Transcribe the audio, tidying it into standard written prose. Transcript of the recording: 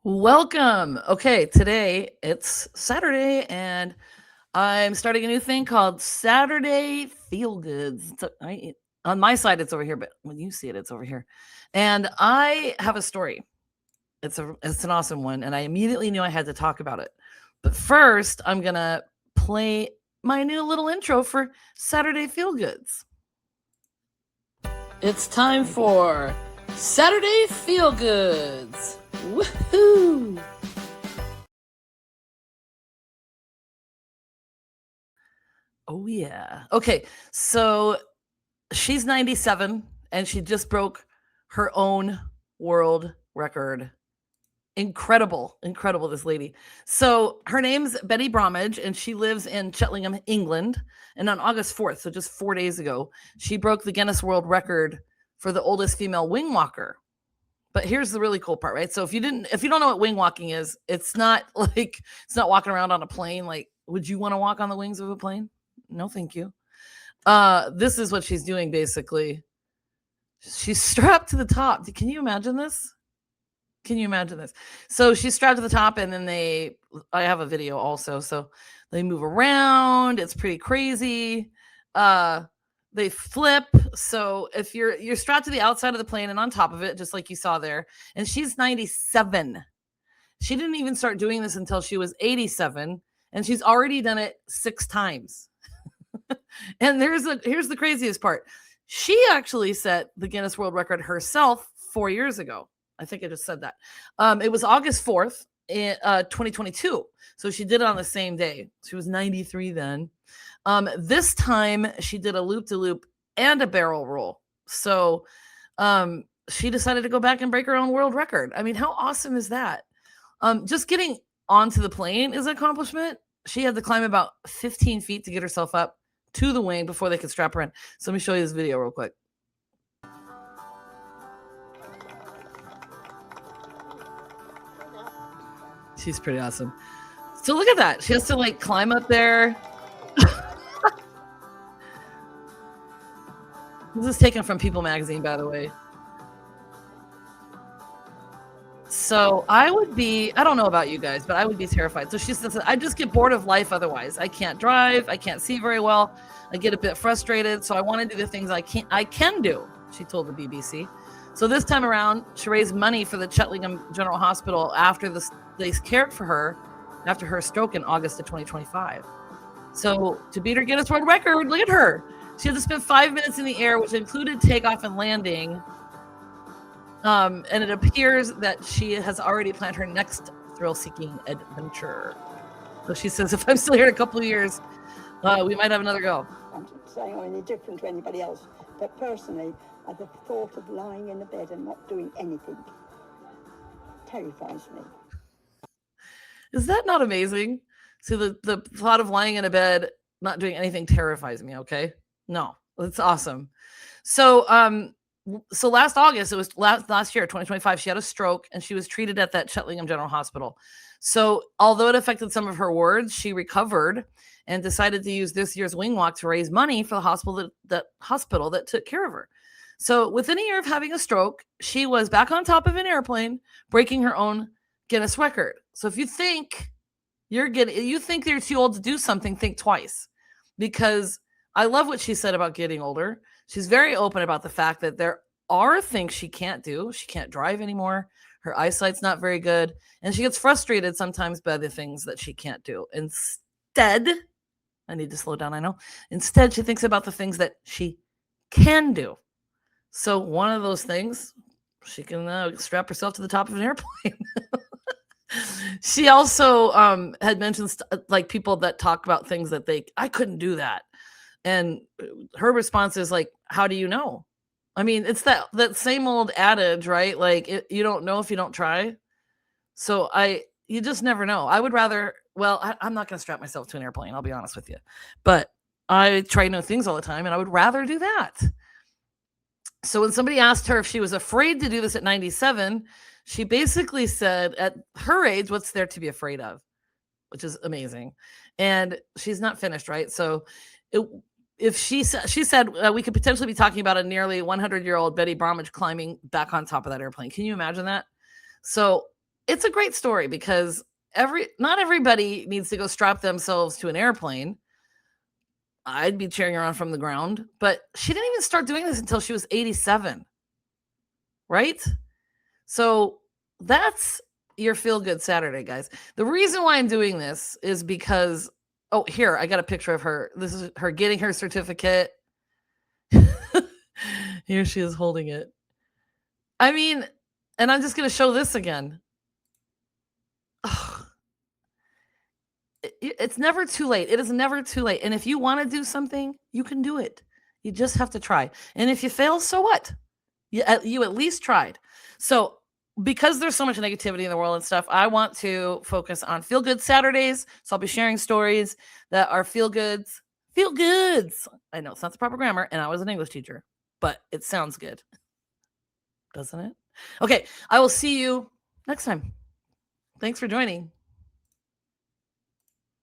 Welcome. Okay, today it's Saturday and I'm starting a new thing called Saturday Feel Goods. On my side, it's over here, but when you see it, it's over here. And I have a story. It's an awesome one, and I immediately knew I had to talk about it. But first, I'm gonna play my new little intro for Saturday Feel Goods. It's time for Saturday Feel Goods. Woohoo! Oh yeah. Okay. So she's 97 and she just broke her own world record. Incredible, incredible, this lady. So her name's Betty Bromage and she lives in Cheltenham, England. And on August 4th, so just 4 days ago, she broke the Guinness World Record for the oldest female wing walker. But here's the really cool part, right? So if you don't know what wing walking is, it's not walking around on a plane. Like, would you want to walk on the wings of a plane? No, thank you. This is what she's doing basically. She's strapped to the top. Can you imagine this? Can you imagine this? So she's strapped to the top, and then I have a video also. So they move around. It's pretty crazy. They flip. So if you're strapped to the outside of the plane and on top of it, just like you saw there, and she's 97. She didn't even start doing this until she was 87, and she's already done it 6 times. And here's the craziest part. She actually set the Guinness World Record herself 4 years ago. I think I just said that. It was August 4th, 2022. So she did it on the same day. She was 93 then. This time she did a loop-de-loop and a barrel roll. So she decided to go back and break her own world record. I mean, how awesome is that? Just getting onto the plane is an accomplishment. She had to climb about 15 feet to get herself up to the wing before they could strap her in. So let me show you this video real quick. She's pretty awesome. So look at that. She has to climb up there. This is taken from People magazine, by the way. So I don't know about you guys, but I would be terrified. So she says, I just get bored of life otherwise. I can't drive. I can't see very well. I get a bit frustrated. So I want to do the things I can do, she told the BBC. So this time around, she raised money for the Cheltenham General Hospital after they cared for her after her stroke in August of 2025. So to beat her Guinness World Record, look at her. She had to spend 5 minutes in the air, which included takeoff and landing. And it appears that she has already planned her next thrill-seeking adventure. So she says, if I'm still here in a couple of years, we might have another go. I'm not saying I'm any different to anybody else, but personally, the thought of lying in a bed and not doing anything terrifies me. Is that not amazing? So the thought of lying in a bed, not doing anything terrifies me, okay? No, it's awesome. So last August, it was last year, 2025, she had a stroke and she was treated at that Cheltenham General Hospital. So although it affected some of her words, she recovered and decided to use this year's wing walk to raise money for the hospital that took care of her. So within a year of having a stroke, she was back on top of an airplane, breaking her own Guinness record. So if you think you're too old to do something, think twice, because I love what she said about getting older. She's very open about the fact that there are things she can't do. She can't drive anymore. Her eyesight's not very good. And she gets frustrated sometimes by the things that she can't do. Instead, I need to slow down, I know. Instead, she thinks about the things that she can do. So one of those things, she can strap herself to the top of an airplane. She also had mentioned people that talk about things that I couldn't do that. And her response is how do you know? I mean, it's that same old adage, right? You don't know if you don't try. So you just never know. I would rather, I'm not going to strap myself to an airplane, I'll be honest with you. But I try new things all the time, and I would rather do that. So when somebody asked her if she was afraid to do this at 97, she basically said, at her age, what's there to be afraid of? Which is amazing. And she's not finished, right? So she said we could potentially be talking about a nearly 100-year-old Betty Bromage climbing back on top of that airplane. Can you imagine that? So it's a great story because not everybody needs to go strap themselves to an airplane. I'd be cheering her on from the ground, but she didn't even start doing this until she was 87. Right? So that's your feel good Saturday, guys. The reason why I'm doing this is because, oh, here, I got a picture of her. This is her getting her certificate. Here she is holding it. I mean, and I'm just going to show this again. Ugh. It's never too late. It is never too late. And if you want to do something, you can do it. You just have to try. And if you fail, so what? You at least tried. So because there's so much negativity in the world and stuff, I want to focus on feel good Saturdays. So I'll be sharing stories that are feel goods. Feel goods. I know it's not the proper grammar, and I was an English teacher, but it sounds good, doesn't it? Okay, I will see you next time. Thanks for joining.